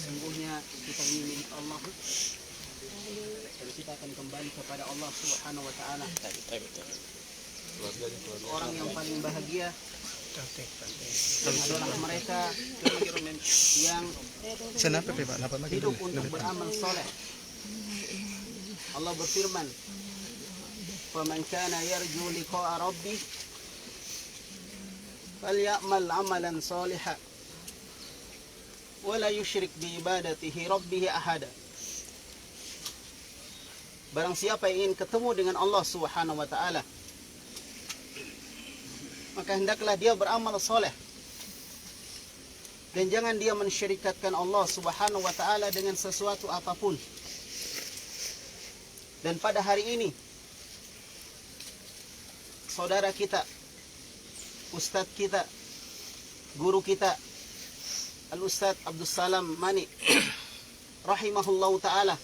Sesungguhnya kita ini milik Allah dan kita akan kembali kepada Allah Subhanahu wa taala. Orang yang paling bahagia adalah mereka yang hidup untuk beramal soleh. Allah berfirman, "Faman kana yarju liqa'a rabbih falyamal 'amalan shalihan wa la yusyrik bi ibadatihi rabbih ahada." Barang siapa yang ingin ketemu dengan Allah Subhanahu wa taala, maka hendaklah dia beramal soleh dan jangan dia mensyirikatkan Allah Subhanahu wa taala dengan sesuatu apapun. Dan pada hari ini saudara kita, ustadz kita, guru kita, Al-Ustadz Abdul Salam Mani rahimahullahu ta'ala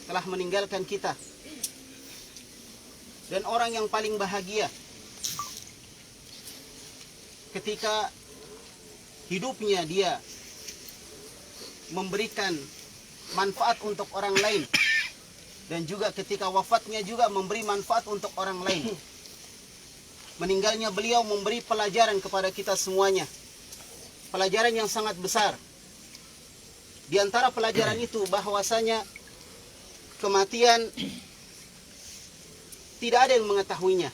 telah meninggalkan kita. Dan orang yang paling bahagia ketika hidupnya dia memberikan manfaat untuk orang lain, dan juga ketika wafatnya juga memberi manfaat untuk orang lain. Meninggalnya beliau memberi pelajaran kepada kita semuanya, pelajaran yang sangat besar. Di antara pelajaran itu bahwasanya kematian tidak ada yang mengetahuinya.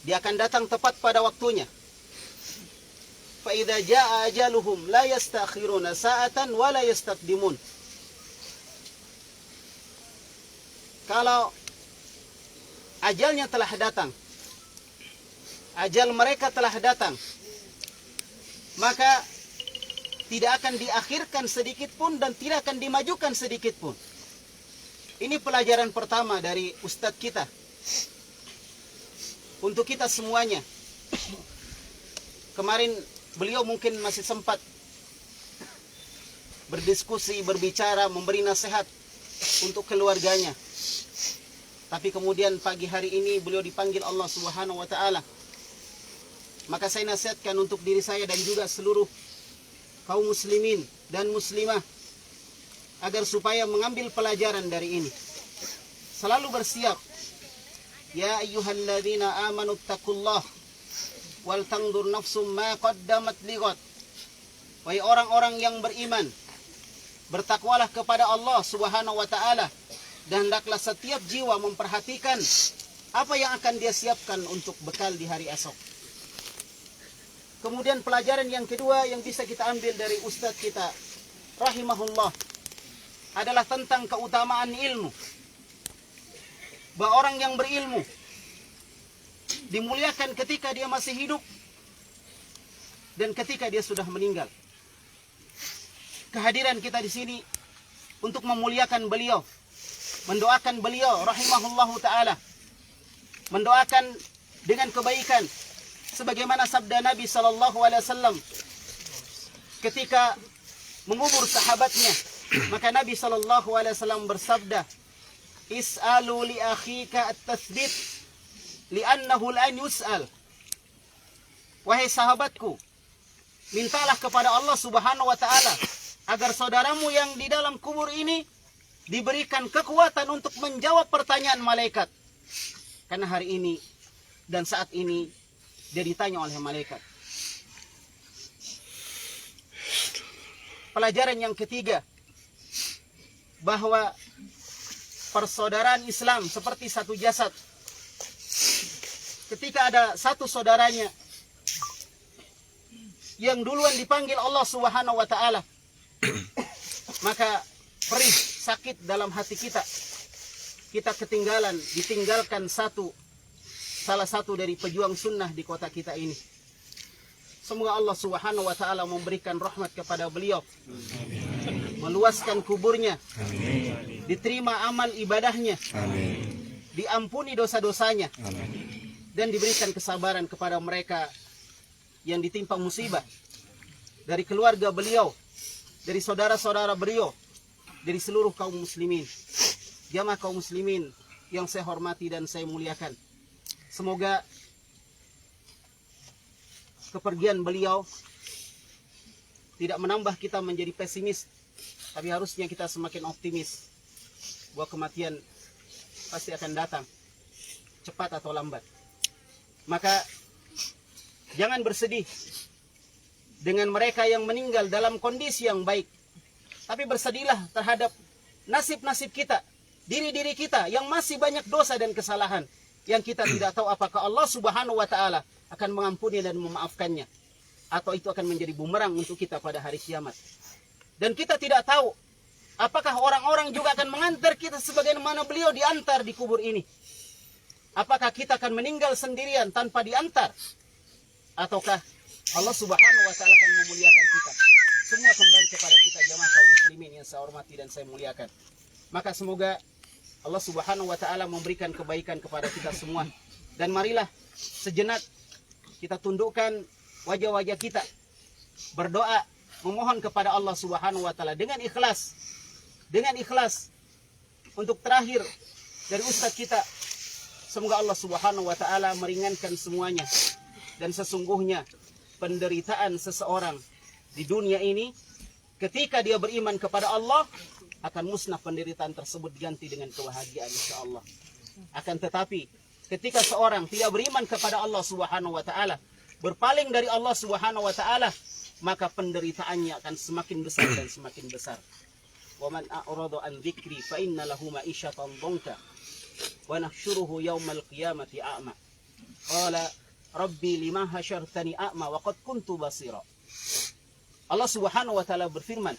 Dia akan datang tepat pada waktunya. Fa idza jaa ajaluhum la yastakhiruna sa'atan wa la yastaqdimun. Kalau ajalnya telah datang, ajal mereka telah datang, maka tidak akan diakhirkan sedikit pun dan tidak akan dimajukan sedikit pun. Ini pelajaran pertama dari ustadz kita untuk kita semuanya. Kemarin beliau mungkin masih sempat berdiskusi, berbicara, memberi nasihat untuk keluarganya. Tapi kemudian pagi hari ini beliau dipanggil Allah Subhanahu wa taala. Maka saya nasihatkan untuk diri saya dan juga seluruh kaum muslimin dan muslimah agar supaya mengambil pelajaran dari ini. Selalu bersiap. Ya ayyuhalladzina amanu taqullah wal tanzur nafsum ma qaddamat lighad. Wahai orang-orang yang beriman, bertakwalah kepada Allah Subhanahu wa taala dan hendaklah setiap jiwa memperhatikan apa yang akan dia siapkan untuk bekal di hari esok. Kemudian pelajaran yang kedua yang bisa kita ambil dari ustadz kita rahimahullah adalah tentang keutamaan ilmu. Bahwa orang yang berilmu dimuliakan ketika dia masih hidup dan ketika dia sudah meninggal. Kehadiran kita di sini untuk memuliakan beliau, mendoakan beliau rahimahullahu ta'ala, mendoakan dengan kebaikan sebagaimana sabda Nabi SAW ketika mengubur sahabatnya. Maka Nabi SAW bersabda, is'alu li akhika at-tathbit li'annahu lan yus'al. Wahai sahabatku, mintalah kepada Allah Subhanahu wa ta'ala agar saudaramu yang di dalam kubur ini diberikan kekuatan untuk menjawab pertanyaan malaikat. Karena hari ini dan saat ini dia ditanya oleh malaikat. Pelajaran yang ketiga, bahwa persaudaraan Islam seperti satu jasad. Ketika ada satu saudaranya yang duluan dipanggil Allah Subhanahu wa ta'ala, maka perih, sakit dalam hati kita. Kita ditinggalkan salah satu dari pejuang sunnah di kota kita ini. Semoga Allah Subhanahu wa ta'ala memberikan rahmat kepada beliau. Amin. Meluaskan kuburnya. Amin. Diterima amal ibadahnya. Amin. Diampuni dosa-dosanya. Amin. Dan diberikan kesabaran kepada mereka yang ditimpa musibah. Dari keluarga beliau, dari saudara-saudara beliau, dari seluruh kaum muslimin. Jamaah kaum muslimin yang saya hormati dan saya muliakan. Semoga kepergian beliau tidak menambah kita menjadi pesimis, tapi harusnya kita semakin optimis bahwa kematian pasti akan datang, cepat atau lambat. Maka jangan bersedih dengan mereka yang meninggal dalam kondisi yang baik, tapi bersedihlah terhadap nasib-nasib kita, diri-diri kita yang masih banyak dosa dan kesalahan, yang kita tidak tahu apakah Allah Subhanahu wa Ta'ala akan mengampuni dan memaafkannya, atau itu akan menjadi bumerang untuk kita pada hari kiamat. Dan kita tidak tahu apakah orang-orang juga akan mengantar kita sebagaimana beliau diantar di kubur ini. Apakah kita akan meninggal sendirian tanpa diantar, ataukah Allah Subhanahu wa Ta'ala akan memuliakan kita? Semua kembali kepada kita, jamaah kaum muslimin yang saya hormati dan saya muliakan. Maka semoga Allah Subhanahu wa Ta'ala memberikan kebaikan kepada kita semua. Dan marilah sejenak kita tundukkan wajah-wajah kita, berdoa, memohon kepada Allah Subhanahu wa Ta'ala dengan ikhlas. Dengan ikhlas untuk terakhir dari ustadz kita. Semoga Allah Subhanahu wa Ta'ala meringankan semuanya. Dan sesungguhnya penderitaan seseorang di dunia ini, ketika dia beriman kepada Allah, akan musnah penderitaan tersebut, diganti dengan kebahagiaan insyaallah. Akan tetapi ketika seorang tidak beriman kepada Allah Subhanahu wa Ta'ala, berpaling dari Allah Subhanahu wa Ta'ala, maka penderitaannya akan semakin besar dan semakin besar. Wa man a'rada an dzikri fa inna lahu ma'isyatan dhanka wa nahsyuruhu yaumal qiyamati a'ma. Qala rabbi lima hasyartani a'ma wa qad kuntu basira. Allah Subhanahu wa Ta'ala berfirman,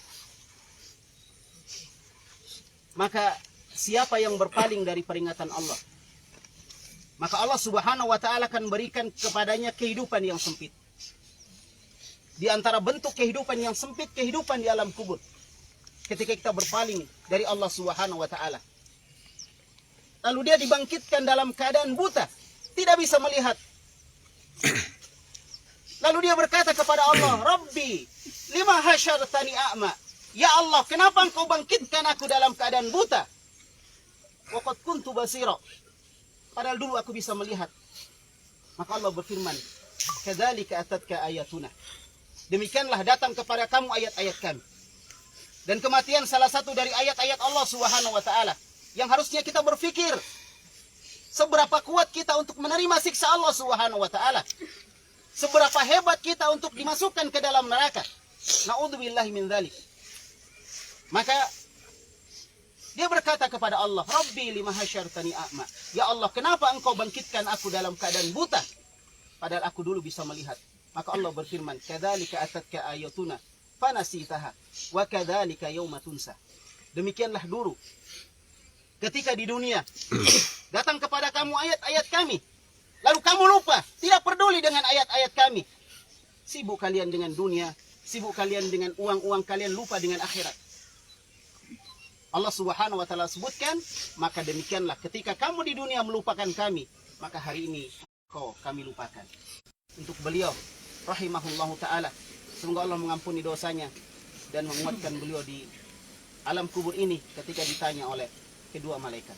maka siapa yang berpaling dari peringatan Allah, maka Allah Subhanahu wa Ta'ala akan berikan kepadanya kehidupan yang sempit. Di antara bentuk kehidupan yang sempit, kehidupan di alam kubur. Ketika kita berpaling dari Allah Subhanahu wa Ta'ala, lalu dia dibangkitkan dalam keadaan buta, tidak bisa melihat. Lalu dia berkata kepada Allah, Rabbi, lima hasyartani a'ma. Ya Allah, kenapa engkau bangkitkan aku dalam keadaan buta? Wa qad kuntu basira. Padahal dulu aku bisa melihat. Maka Allah berfirman, kadzalika atatka ayatuna. Demikianlah datang kepada kamu ayat-ayat kami. Dan kematian salah satu dari ayat-ayat Allah Subhanahu wa Ta'ala yang harusnya kita berpikir seberapa kuat kita untuk menerima siksa Allah Subhanahu wa Ta'ala. Seberapa hebat kita untuk dimasukkan ke dalam neraka. Na'udzubillahi min dzalik. Maka dia berkata kepada Allah, Rabbi lima hasyartani a'ma. Ya Allah, kenapa engkau bangkitkan aku dalam keadaan buta? Padahal aku dulu bisa melihat. Maka Allah berfirman, kadzalika atatka ayatuna fanasitaha wa kadzalika yauma tunsa. Demikianlah dulu ketika di dunia datang kepada kamu ayat-ayat kami, lalu kamu lupa, tidak peduli dengan ayat-ayat kami. Sibuk kalian dengan dunia, sibuk kalian dengan uang-uang kalian, lupa dengan akhirat. Allah Subhanahu wa Ta'ala sebutkan, maka demikianlah ketika kamu di dunia melupakan kami, maka hari ini kami lupakan. Untuk beliau rahimahullahu ta'ala, semoga Allah mengampuni dosanya dan menguatkan beliau di alam kubur ini ketika ditanya oleh kedua malaikat.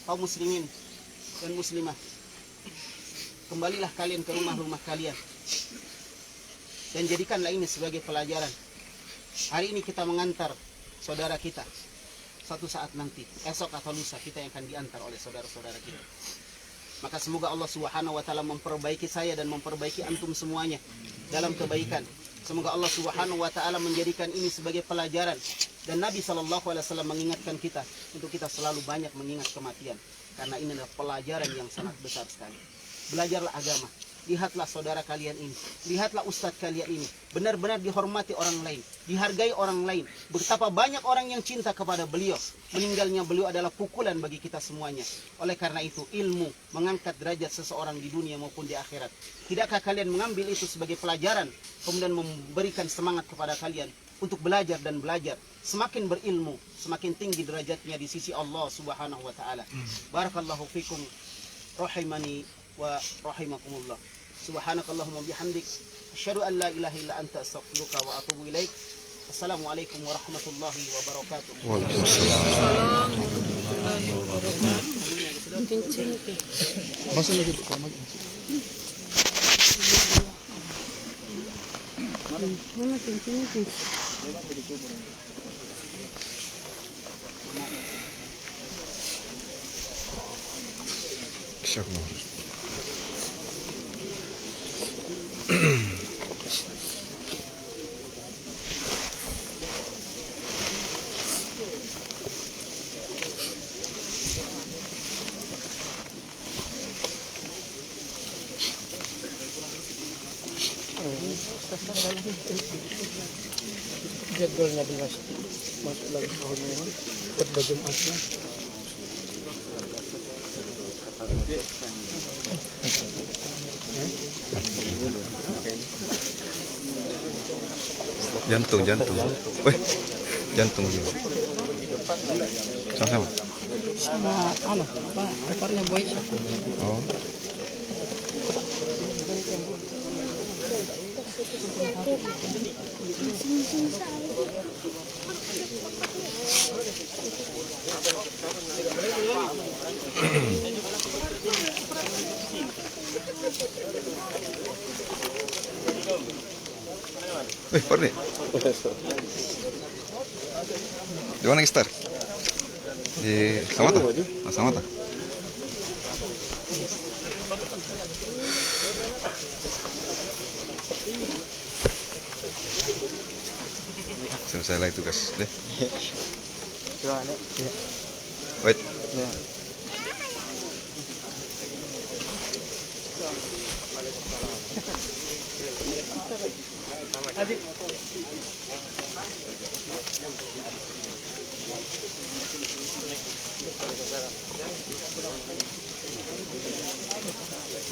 Kaum muslimin dan muslimah, kembalilah kalian ke rumah-rumah kalian dan jadikanlah ini sebagai pelajaran. Hari ini kita mengantar saudara kita, satu saat nanti, esok atau lusa, kita yang akan diantar oleh saudara-saudara kita. Maka semoga Allah Subhanahu wa Ta'ala memperbaiki saya dan memperbaiki antum semuanya dalam kebaikan. Semoga Allah Subhanahu wa Ta'ala menjadikan ini sebagai pelajaran. Dan Nabi SAW mengingatkan kita untuk kita selalu banyak mengingat kematian. Karena ini adalah pelajaran yang sangat besar sekali. Belajarlah agama. Lihatlah saudara kalian ini. Lihatlah ustadz kalian ini. Benar-benar dihormati orang lain. Dihargai orang lain. Betapa banyak orang yang cinta kepada beliau. Meninggalnya beliau adalah pukulan bagi kita semuanya. Oleh karena itu, ilmu mengangkat derajat seseorang di dunia maupun di akhirat. Tidakkah kalian mengambil itu sebagai pelajaran, kemudian memberikan semangat kepada kalian untuk belajar dan belajar? Semakin berilmu, semakin tinggi derajatnya di sisi Allah Subhanahu wa Ta'ala. Barakallahu fikum rahimani wa rahimakumullah. Subhanakallahumma bihamdik asyhadu an la ilaha illa anta astaghfiruka wa atubu ilaik. Assalamualaikum warahmatullahi wabarakatuh. Waalaikumsalam. Masuk lagi Pak. Mana cincin? Insyaallah. Jadwalnya jelas masuk lagi tahun ini pada Jumatnya. Jantung. Weh, jantung juga. Sama-sama. Sama Pak, rekornya boy. Oh. Pak nih. Di mana Star? Di Samata? Samata. Selesai lagi tugas deh. Wait.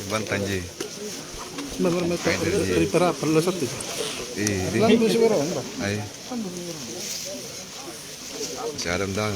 Iban Tanji. Benar dari para perlu satu. Di Lampu si orang, Pak. ay. Si Adam daw.